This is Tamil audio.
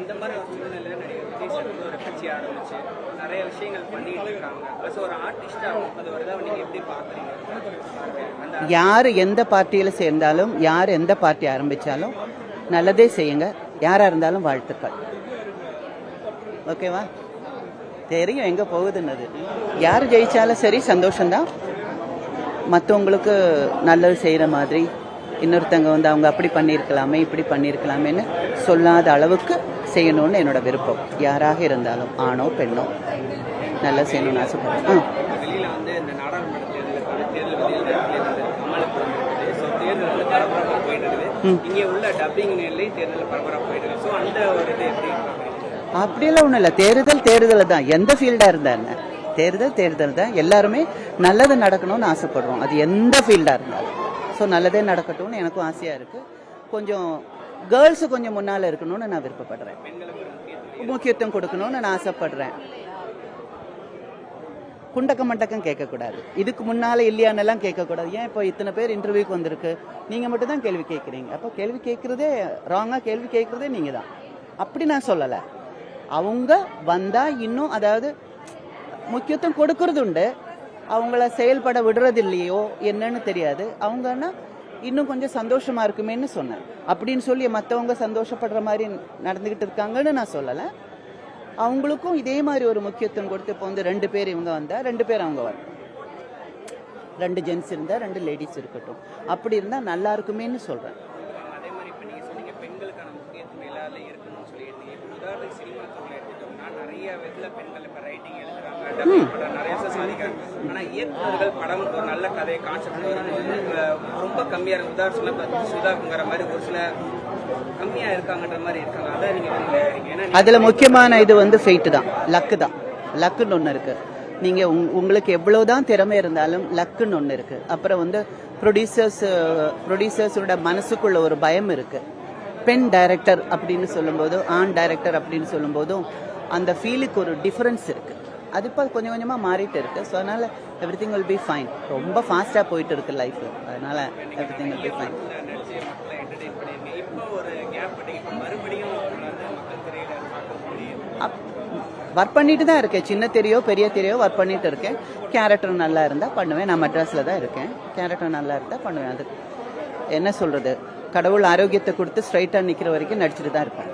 இந்த மாதிரி ஒரு சூழ்நிலையில் நடிகர் விஜய் சார் வந்து ஒரு கட்சி ஆரம்பிச்சு நிறைய விஷயங்கள் பண்ணிட்டு இருக்காங்க. ப்ளஸ் ஒரு ஆர்டிஸ்டாகவும் அது ஒரு இதாக நீங்கள் எப்படி பார்க்குறீங்க? யார் எந்த பார்ட்டியில் சேர்ந்தாலும், யார் எந்த பார்ட்டி ஆரம்பித்தாலும் நல்லதே செய்யுங்க. யாராக இருந்தாலும் வாழ்த்துக்கள். ஓகேவா? தெரியும் எங்கே போகுதுன்னது. யார் ஜெயித்தாலும் சரி சந்தோஷம்தான். மற்றவங்களுக்கு நல்லது செய்கிற மாதிரி இன்னொருத்தங்க வந்து அவங்க அப்படி பண்ணியிருக்கலாமே இப்படி பண்ணியிருக்கலாமேன்னு சொல்லாத அளவுக்கு செய்யணும்னு என்னோட விருப்பம். யாராக இருந்தாலும் ஆணோ பெண்ணோ நல்லா செய்யணும்னு ஆசைப்படுறேன். வெளியில் வந்து இந்த நாடாளுமன்ற தேர்தல் பரபரப்பாக போயிட்டு இருக்குது. இங்கே உள்ள டப்பிங் நிலை தேர்தல் பரபரப்பாக போயிட்டு இருக்கு. ஸோ அந்த ஒரு இது எப்படி அப்படியெல்லாம் ஒன்றும் இல்லை. தேர்தல் தான். எந்த ஃபீல்டாக இருந்தாங்க தேர்தல் தான். எல்லாருமே நல்லது நடக்கணும்னு ஆசைப்படுறோம். அது எந்த ஃபீல்டாக இருந்தாலும். ஸோ நல்லதே நடக்கட்டும்னு எனக்கும் ஆசையாக இருக்குது. கொஞ்சம் கேர்ள்ஸு கொஞ்சம் முன்னால் இருக்கணும்னு நான் விருப்பப்படுறேன். முக்கியத்துவம் கொடுக்கணும்னு நான் ஆசைப்படுறேன். குண்டக்கம் மண்டக்கம் கேட்கக்கூடாது. இதுக்கு முன்னால் இல்லையானெல்லாம் கேட்கக்கூடாது. ஏன் இப்போ இத்தனை பேர் இன்டர்வியூக்கு வந்திருக்கு, நீங்கள் மட்டும் தான் கேள்வி கேட்குறீங்க. அப்போ கேள்வி கேட்குறதே ராங்காக கேள்வி கேட்குறதே நீங்கள் தான். அப்படி நான் சொல்லலை. அவங்க வந்தால் இன்னும் அதாவது முக்கியத்துவம் கொடுக்கறது உண்டு. அவங்கள செயல்பட விடுறது இல்லையோ என்னன்னு தெரியாது. அவங்கன்னா இன்னும் கொஞ்சம் சந்தோஷமா இருக்குமேன்னு சொன்னேன். அப்படின்னு சொல்லி மற்றவங்க சந்தோஷப்படுற மாதிரி நடந்துக்கிட்டு இருக்காங்கன்னு நான் சொல்லலை. அவங்களுக்கும் இதே மாதிரி ஒரு முக்கியத்துவம் கொடுத்து இப்போ வந்து 2 பேர் இவங்க வந்தா 2 பேர் அவங்க வரணும். 2 ஜென்ஸ் இருந்தால் 2 லேடிஸ் இருக்கட்டும். அப்படி இருந்தால் நல்லா இருக்குமேன்னு சொல்கிறேன். அதே மாதிரி இப்போ நீங்கள் சொன்னீங்க பெண்களுக்கான முக்கியத்துவம் எல்லாரும் இருக்கணும்னு சொல்லியிருந்தீங்க. இப்போ உதாரணத்துக்கு சினிமா துறையில் எடுத்துட்டோம்னா நிறைய விதத்தில் பெண்கள் இப்போ ரைட்டிங் எழுதுறாங்க, நிறைய சாதிக்கிறாங்க. ஆனால் இயக்குநர்கள் படம் ஒரு நல்ல கதை கான்செப்ட் வரும்போது ரொம்ப கம்மியாக இருக்கு. உதாரணம் சுதாக்குங்கிற மாதிரி ஒரு சில கம்மியாக இருக்காங்கன்ற மாதிரி இருக்காங்க. அதான் நீங்கள் நினைக்கிறீங்க? அதில் முக்கியமான இது வந்து ஃபெயிட்டு தான், லக்கு தான். லக்குன்னு ஒன்று இருக்குது. நீங்கள் உங்களுக்கு எவ்வளோதான் திறமை இருந்தாலும் லக்குன்னு ஒன்று இருக்குது. அப்புறம் வந்து ப்ரொடியூசர்ஸோட மனசுக்குள்ள ஒரு பயம் இருக்குது. பெண் டைரக்டர் அப்படின்னு சொல்லும்போதும் ஆண் டைரக்டர் அப்படின்னு சொல்லும்போதும் அந்த ஃபீலுக்கு ஒரு டிஃப்ரென்ஸ் இருக்குது. அது இப்போ கொஞ்சம் கொஞ்சமாக மாறிட்டு இருக்கு. ஸோ அதனால் every thing will be fine. ரொம்ப ஃபாஸ்ட்டாக போயிட்டு இருக்கு லைஃப். அதனால் every thing will be fine. Work பண்ணிட்டு தான் இருக்கேன். சின்ன தெரியோ பெரிய தெரியோ ஒர்க் பண்ணிட்டு இருக்கேன். கேரக்டர் நல்லா இருந்தால் பண்ணுவேன். நான் மெட்ராஸில் தான் இருக்கேன். கேரக்டர் நல்லா இருந்தால் பண்ணுவேன். அது என்ன சொல்கிறது, கடவுள் ஆரோக்கியத்தை கொடுத்து ஸ்ட்ரைட்டாக நிற்கிற வரைக்கும் நடிச்சுட்டு தான் இருப்பேன்.